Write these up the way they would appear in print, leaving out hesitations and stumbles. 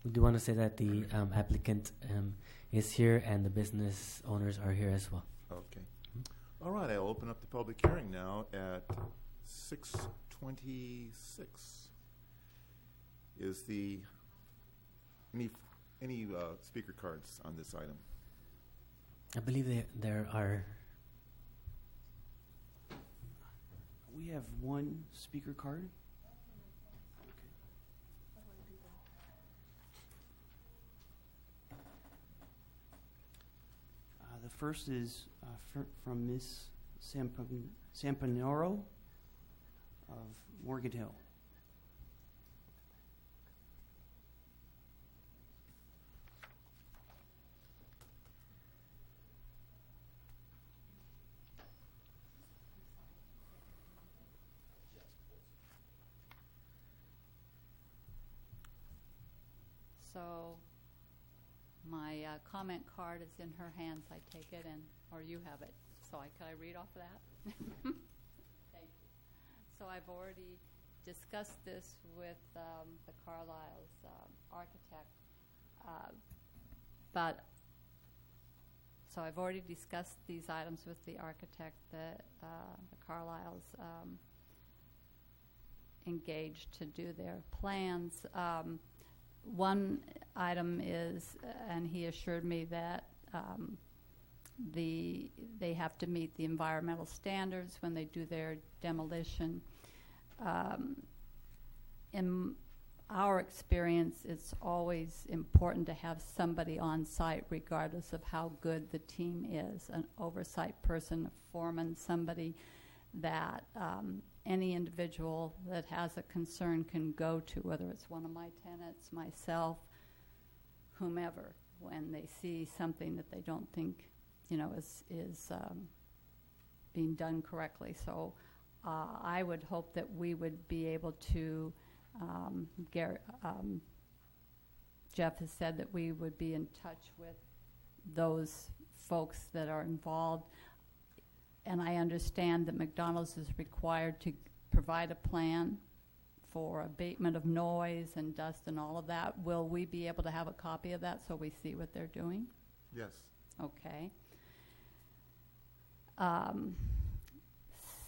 we do want to say that the applicant is here and the business owners are here as well. Okay. All right, I'll open up the public hearing now at 6:26. Is the any speaker cards on this item? I believe there are. We have one speaker card. The first is from Ms. Sampanoro of Morgan Hill. So my comment card is in her hands. I take it, or you have it. So can I read off of that? Thank you. So I've already discussed this with the Carlisle's architect, so I've already discussed these items with the architect. The Carlisle's engaged to do their plans. One item is, and he assured me that they have to meet the environmental standards when they do their demolition. In our experience, it's always important to have somebody on site regardless of how good the team is, an oversight person, a foreman, somebody that any individual that has a concern can go to, whether it's one of my tenants, myself, whomever, when they see something that they don't think, is being done correctly. So I would hope that we would be able to, Jeff has said that we would be in touch with those folks that are involved. And I understand that McDonald's is required to provide a plan for abatement of noise and dust and all of that. Will we be able to have a copy of that so we see what they're doing? Yes. Okay.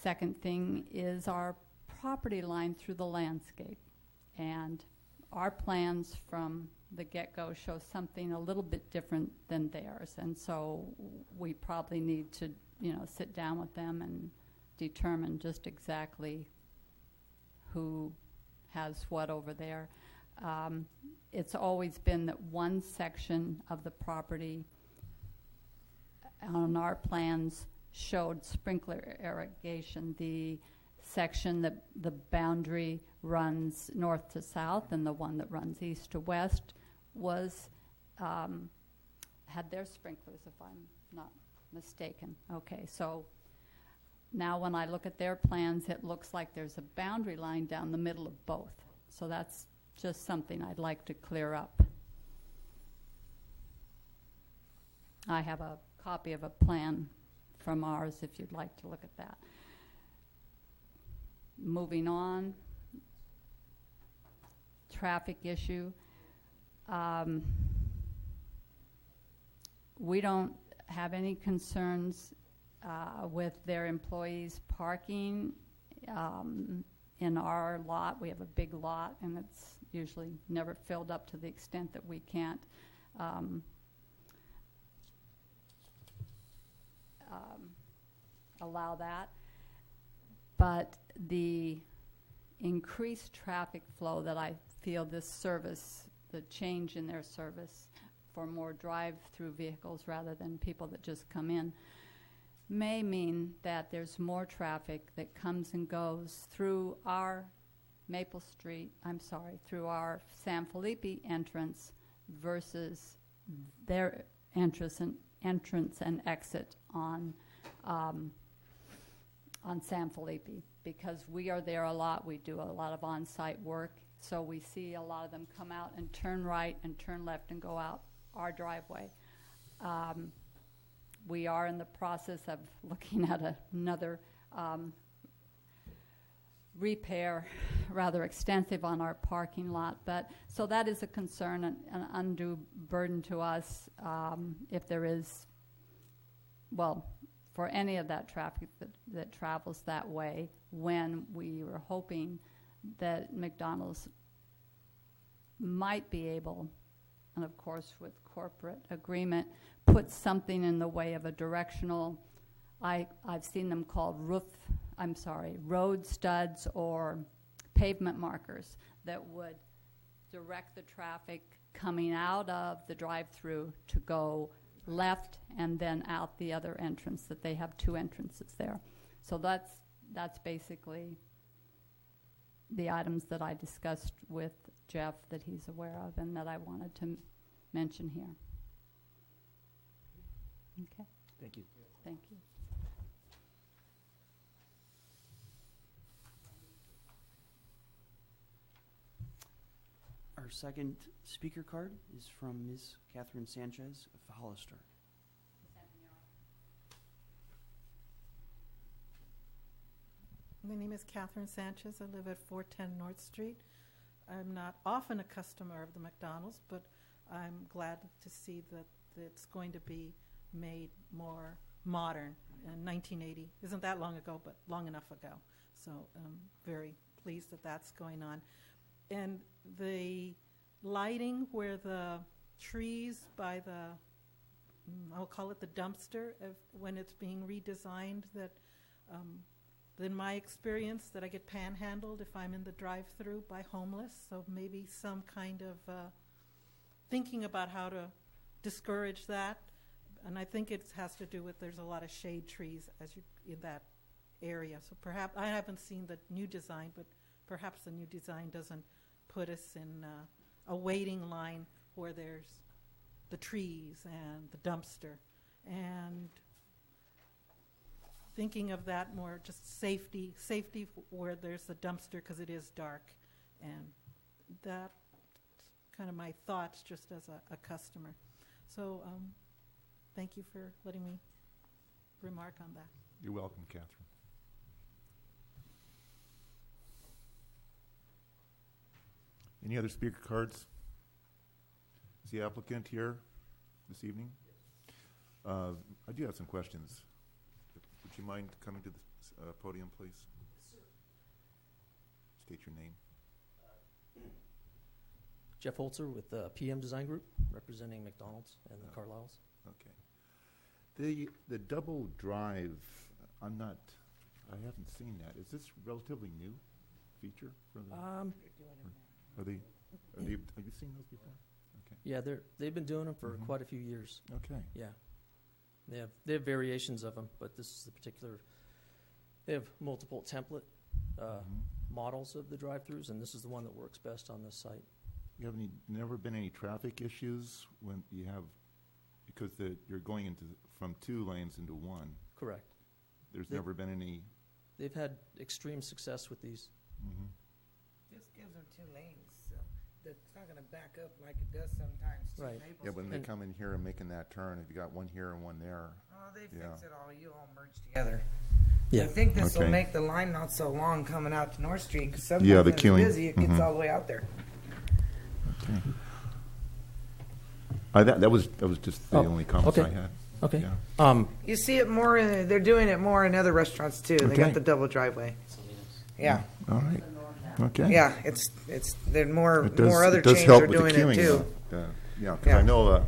Second thing is our property line through the landscape. And our plans from the get-go show something a little bit different than theirs. And so we probably need to sit down with them and determine just exactly who has what over there. It's always been that one section of the property on our plans showed sprinkler irrigation. The section that the boundary runs north to south and the one that runs east to west was had their sprinklers, if I'm not mistaken. Okay, so now when I look at their plans, it looks like there's a boundary line down the middle of both. So that's just something I'd like to clear up. I have a copy of a plan from ours if you'd like to look at that. Moving on, traffic issue. We don't have any concerns with their employees parking in our lot. We have a big lot, and it's usually never filled up to the extent that we can't allow that. But the increased traffic flow that I feel this service, the change in their service for more drive-through vehicles rather than people that just come in, may mean that there's more traffic that comes and goes through our through our San Felipe entrance versus their entrance and exit on San Felipe, because we are there a lot. We do a lot of on-site work, so we see a lot of them come out and turn right and turn left and go out our driveway. We are in the process of looking at another repair rather extensive on our parking lot. But so that is a concern, an undue burden to us if there is, well, for any of that traffic that travels that way, when we were hoping that McDonald's might be able, and of course with corporate agreement, put something in the way of a directional, I've seen them called road studs or pavement markers that would direct the traffic coming out of the drive-through to go left and then out the other entrance, that they have two entrances there. So that's basically the items that I discussed with Jeff that he's aware of and that I wanted to mention here. Okay. Thank you. Thank you. Our second speaker card is from Ms. Catherine Sanchez of Hollister. My name is Catherine Sanchez. I live at 410 North Street. I'm not often a customer of the McDonald's, but I'm glad to see that it's going to be made more modern. In 1980 isn't that long ago, but long enough ago. So I'm very pleased that that's going on. And the lighting where the trees by the, I'll call it the dumpster, when it's being redesigned, that in my experience that I get panhandled if I'm in the drive-through by homeless. So maybe some kind of thinking about how to discourage that. And I think it has to do with there's a lot of shade trees in that area. So perhaps, I haven't seen the new design, but perhaps the new design doesn't put us in a waiting line where there's the trees and the dumpster. And thinking of that more, just safety where there's the dumpster because it is dark. And that's kind of my thoughts just as a customer. So thank you for letting me remark on that. You're welcome, Catherine. Any other speaker cards? Is the applicant here this evening? I do have some questions. Would you mind coming to the podium, please? Sure. State your name. Jeff Holzer with PM Design Group, representing McDonald's and the Carlyles. Okay. The double drive, I haven't seen that. Is this relatively new feature for the? Have you seen those before? Okay. Yeah, they've been doing them for quite a few years. Okay. Yeah, they have variations of them, but this is the particular. They have multiple template models of the drive-throughs, and this is the one that works best on this site. You have never been any traffic issues when you have, because you're going from 2 lanes into 1. Correct. There's never been any. They've had extreme success with these. Mm-hmm. This gives them 2 lanes, so it's not going to back up like it does sometimes. Right. Yeah, when they come in here and making that turn, if you got one here and one there. Oh, they fix it all. You all merge together. Yeah. I think this will Okay. make the line not so long coming out to North Street, because sometimes Yeah, the when it's queuing. busy, it gets all the way out there. That was just the only comments okay. I had. Okay. Yeah. You see it more, they're doing it more in other restaurants too. They Okay. got the double driveway. Yeah. All right. Okay. Yeah, it's there more It does, more other it does chains help are with doing the queuing, it too. yeah, because Yeah. I know.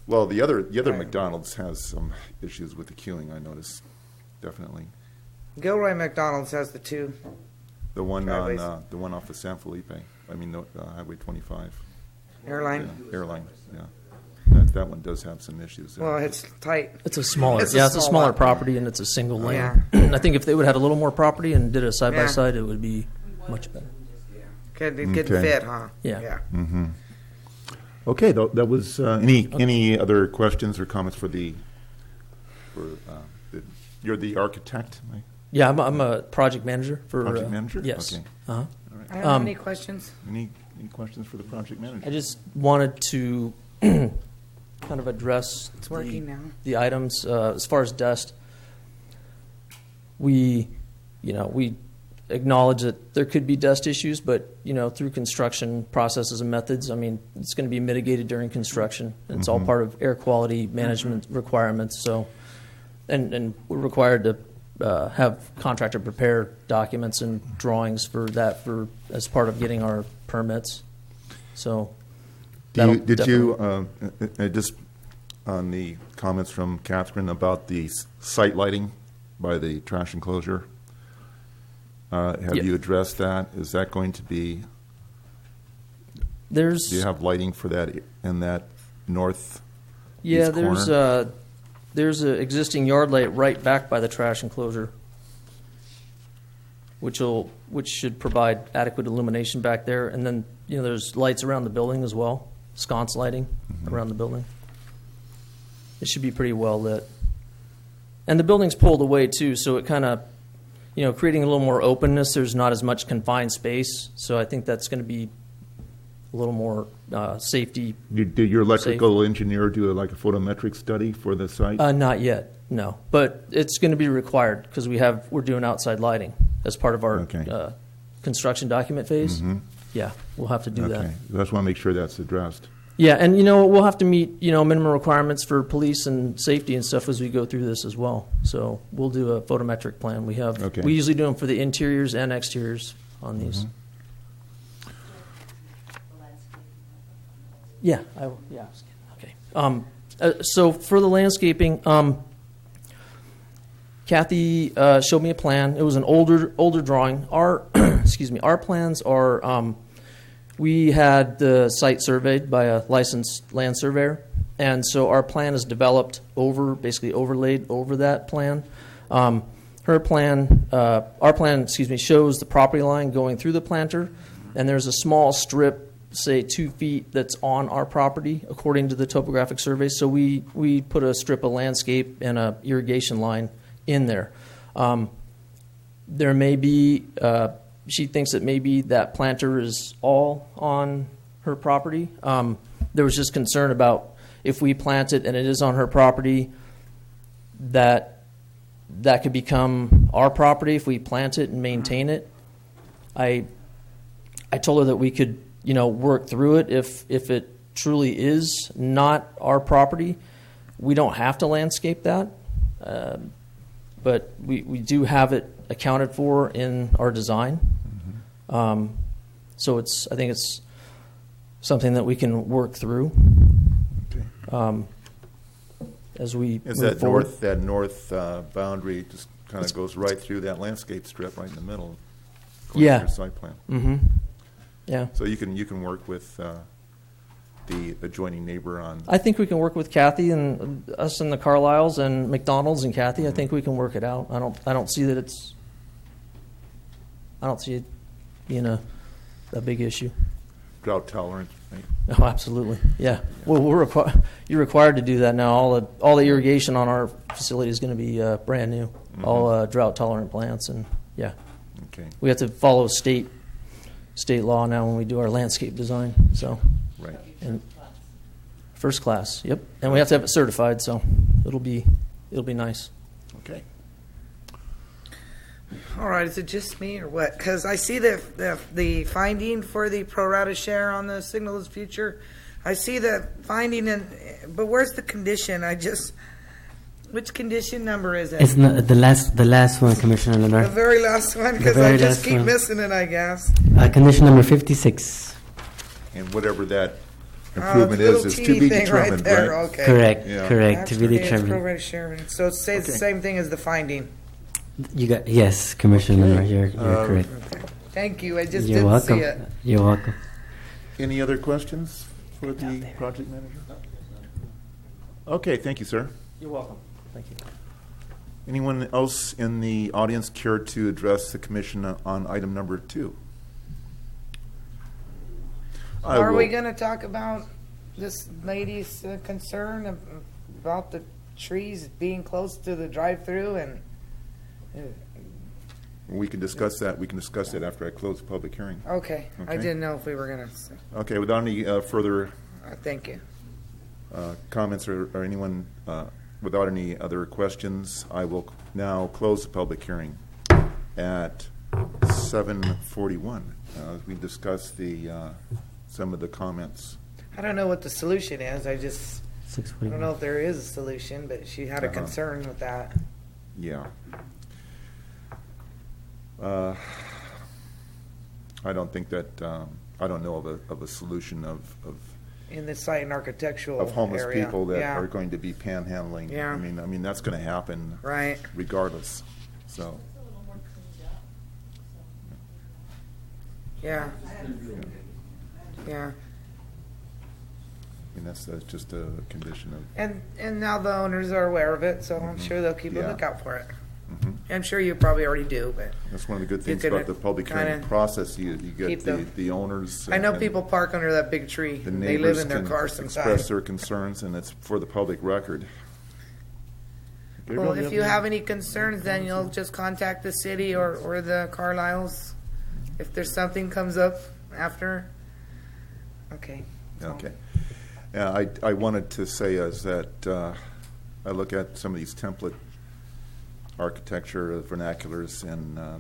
Well, the other Right. McDonald's has some issues with the queuing. I noticed, definitely. Gilroy McDonald's has the 2. The one Driveways. on the one off of San Felipe. I mean, Highway 25. Airline. Yeah, airline. Yeah. That one does have some issues. Well, it's tight. It's a smaller, It's a it's a small smaller lot. property and it's a single lane. Yeah. I think if they would have had a little more property and did a side by Yeah. side, it would be much better. Could Okay. fit, huh? Yeah. Yeah. Mm-hmm. Okay, that was any other questions or comments you're the architect, right? Yeah, I'm a project manager for. Project manager? Yes. Okay. Uh-huh. All right. I don't have any questions. Any questions for the project manager? I just wanted to kind of address It's working now. the items as far as dust. We acknowledge that there could be dust issues, but, through construction processes and methods, I mean, it's going to be mitigated during construction. It's all part of air quality management requirements, so, and we're required to have contractor prepare documents and drawings for that as part of getting our permits. So, Did you just on the comments from Catherine about the site lighting by the trash enclosure? Have you addressed that? Is that going to be? Do you have lighting for that in that north? Yeah, corner? There's an existing yard light right back by the trash enclosure, which should provide adequate illumination back there. And then there's lights around the building as well, sconce lighting around the building. It should be pretty well lit. And the building's pulled away too, so it kind of, creating a little more openness. There's not as much confined space, so I think that's going to be a little more safety. Did your electrical engineer do a photometric study for the site? Not yet, no. But it's going to be required because we're doing outside lighting as part of our construction document phase. Yeah, we'll have to do that. I just want to make sure that's addressed. Yeah, and we'll have to meet minimum requirements for police and safety and stuff as we go through this as well. So we'll do a photometric plan. We usually do them for the interiors and exteriors on these. Yeah, I will. Yeah. Okay. So for the landscaping, Kathy showed me a plan. It was an older drawing. Our our plans are. We had the site surveyed by a licensed land surveyor, and so our plan is developed basically overlaid over that plan. Our plan, shows the property line going through the planter, and there's a small strip, say 2 feet, that's on our property according to the topographic survey. So we put a strip of landscape and a irrigation line in there. There may be. She thinks that maybe that planter is all on her property. There was just concern about if we plant it and it is on her property, that could become our property if we plant it and maintain it. I told her that we could, work through it if it truly is not our property. We don't have to landscape that, but we do have it accounted for in our design. So I think it's something that we can work through as we move forward. That north boundary just kind of goes right through that landscape strip right in the middle. according to your site plan. Mm-hmm. Yeah. So you can work with the adjoining neighbor on. I think we can work with Kathy and us and the Carlisles and McDonald's and Kathy. I think we can work it out. I don't see that it's. I don't see it being a big issue. Drought tolerant, right? Oh, absolutely. Yeah. Well, you're required to do that now. All the irrigation on our facility is going to be brand new. Mm-hmm. All drought tolerant plants, and yeah. Okay. We have to follow state law now when we do our landscape design. So. Right. And first class. Yep. And we have to have it certified, so it'll be nice. Okay. All right, is it just me or what? Because I see the finding for the pro rata share on the Signal is Future. I see the finding, but where's the condition? Which condition number is it? It's not the last one, Commissioner Leonard. The very last one, because I just keep missing it, I guess. Condition number 56. And whatever that improvement is to be determined, right? Okay. Correct, Yeah. correct, to be Pro determined. rata share. So it says the same thing as the finding. Yes, Commissioner Leonard, you're correct. Okay. Thank you. I just You're didn't welcome. see it. You're welcome. Any other questions for the project manager? Okay, thank you, sir. You're welcome. Thank you. Anyone else in the audience care to address the commission on item number 2? Are we going to talk about this lady's concern about the trees being close to the drive-through and? We can discuss that. We can discuss that after I close the public hearing. Okay. I Okay. didn't know if we were going to. Okay, without any further Thank you. comments or anyone without any other questions, I will now close the public hearing at 7:41. We discussed some of the comments. I don't know what the solution is. I don't 6:41. know if there is a solution, but she had a concern with that. Yeah. I don't think that, I don't know of a solution of In the site and architectural homeless area. people that Yeah. are going to be panhandling. Yeah. I mean that's going to happen Right. regardless. So, Yeah. Yeah. I mean, that's just a condition of. And now the owners are aware of it, so I'm sure they'll keep a Yeah. lookout for it. Mhm. I'm sure you probably already do, but That's one of the good things could, about the public hearing kinda process. You get keep them- the owners. I know and people park under that big tree. The They live neighbors in their can cars express sometimes. their concerns, and it's for the public record. Well, if you have any concerns, then you'll just contact the city or the Carlisles if there's something comes up after. Okay. so- Okay. Yeah, I wanted to say is that I look at some of these template architecture vernaculars, and I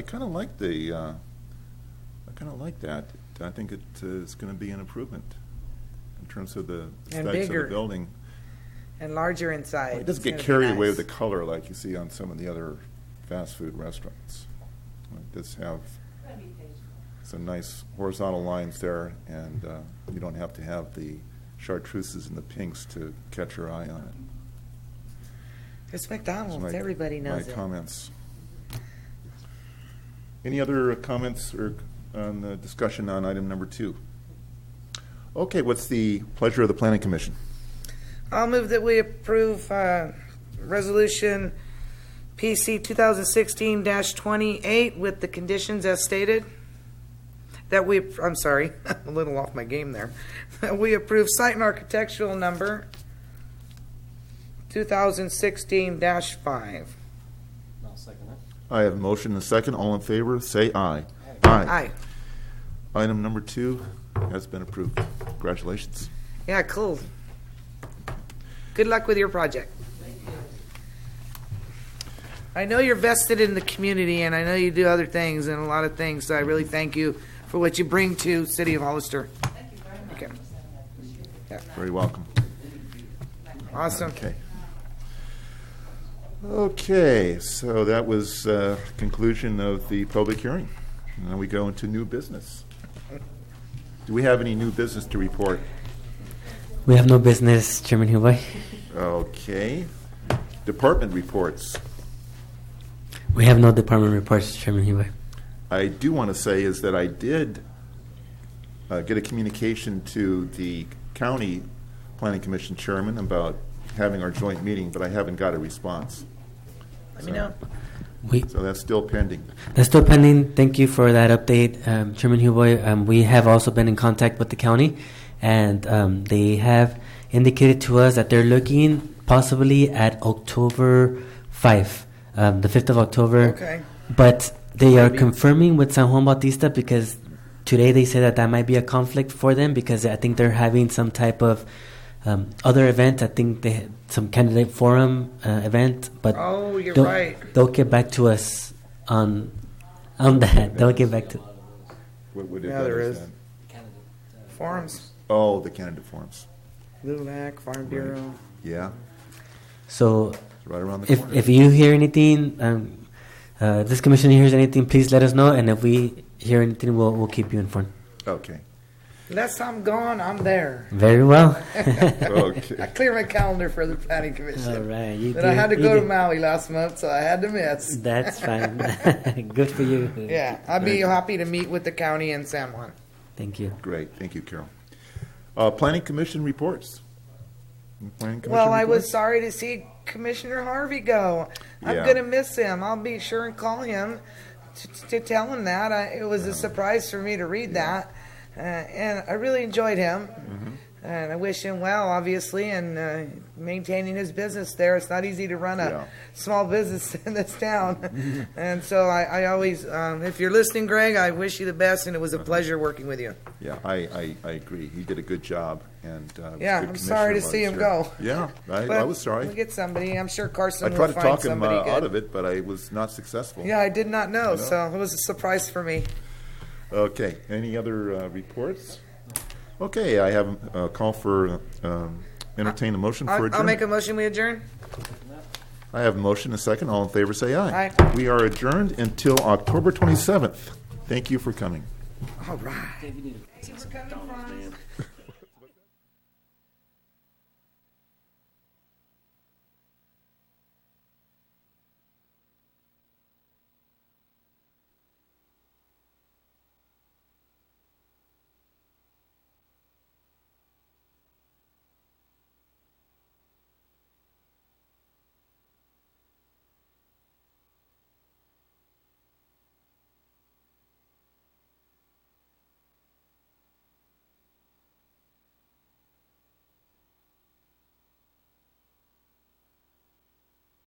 kind of like that. I think it's going to be an improvement in terms of the And aesthetics of bigger. the building. And larger inside. It doesn't It's get gonna be carried away nice. with the color like you see on some of the other fast food restaurants. It does have some nice horizontal lines there, and you don't have to have the chartreuses and the pinks to catch your eye on it. It's Those McDonald's. are my- Everybody knows my it. comments. Any other comments or on the discussion on item number 2? Okay, what's the pleasure of the Planning Commission? I'll move that we approve Resolution PC 2016-28 with the conditions as stated. I'm sorry, I'm a little off my game there. That we approve site and architectural number 2016-5. I have a motion and a second. All in favor, say aye. Aye. Item number 2 has been approved. Congratulations. Yeah, cool. Good luck with your project. I know you're vested in the community, and I know you do other things and a lot of things, so I really thank you for what you bring to City of Hollister. Thank you very much. Okay. Very welcome. Awesome. Okay. Okay, so that was conclusion of the public hearing. Now we go into new business. Do we have any new business to report? We have no business, Chairman Huwai. Okay. Department reports. We have no department reports, Chairman Huwai. I do want to say is that I did get a communication to the county planning commission chairman about having our joint meeting, but I haven't got a response. Let me know. So that's still pending. That's still pending. Thank you for that update, Chairman Huwai. We have also been in contact with the county, and they have indicated to us that they're looking possibly at October 5, the 5th of October. Okay. But they are confirming with San Juan Bautista because today they said that might be a conflict for them because I think they're having some type of other event. I think they had some candidate forum event, but Oh, you're they'll, right. they'll get back to us on that. They'll get back to. What Yeah, there is. that? Forums. Oh, the candidate forums. LULAC, Farm Bureau. Yeah, So it's right around the corner. if you hear anything, this commission hears anything, please let us know, and if we hear anything, we'll keep you informed. Okay. Last time I'm gone, I'm there. Very well. Okay. I clear my calendar for the planning commission. All right. You But I had to you go to do. Maui last month, so I had to miss. That's fine. Good for you. Yeah, I'd be happy to meet with the county in San Juan. Thank you. Great. Thank you, Carol. Planning commission reports. Planning commission Well, I was reports? sorry to see Commissioner Harvey go. I'm Yeah. going to miss him. I'll be sure and call him to tell him that. It was a surprise for me to read that. And I really enjoyed him. And I wish him well, obviously, and maintaining his business there. It's not easy to run a Yeah. small business in this town. And so I always, if you're listening, Greg, I wish you the best, and it was a pleasure working with you. Yeah, I agree. He did a good job, and was a Yeah, good I'm sorry to commissioner see him while go. he was here. Yeah, I But was sorry. We'll get somebody. I'm sure Carson I will tried to find talk him somebody good. out of it, but I was not successful. Yeah, I did not know, No. so it was a surprise for me. Okay, any other reports? Okay, I have a call for, entertain a motion for adjournment. I'll make a motion, we adjourn. I have a motion, a second. All in favor, say aye. Aye. We are adjourned until October 27th. Thank you for coming. All right. Thank you for coming, Franz.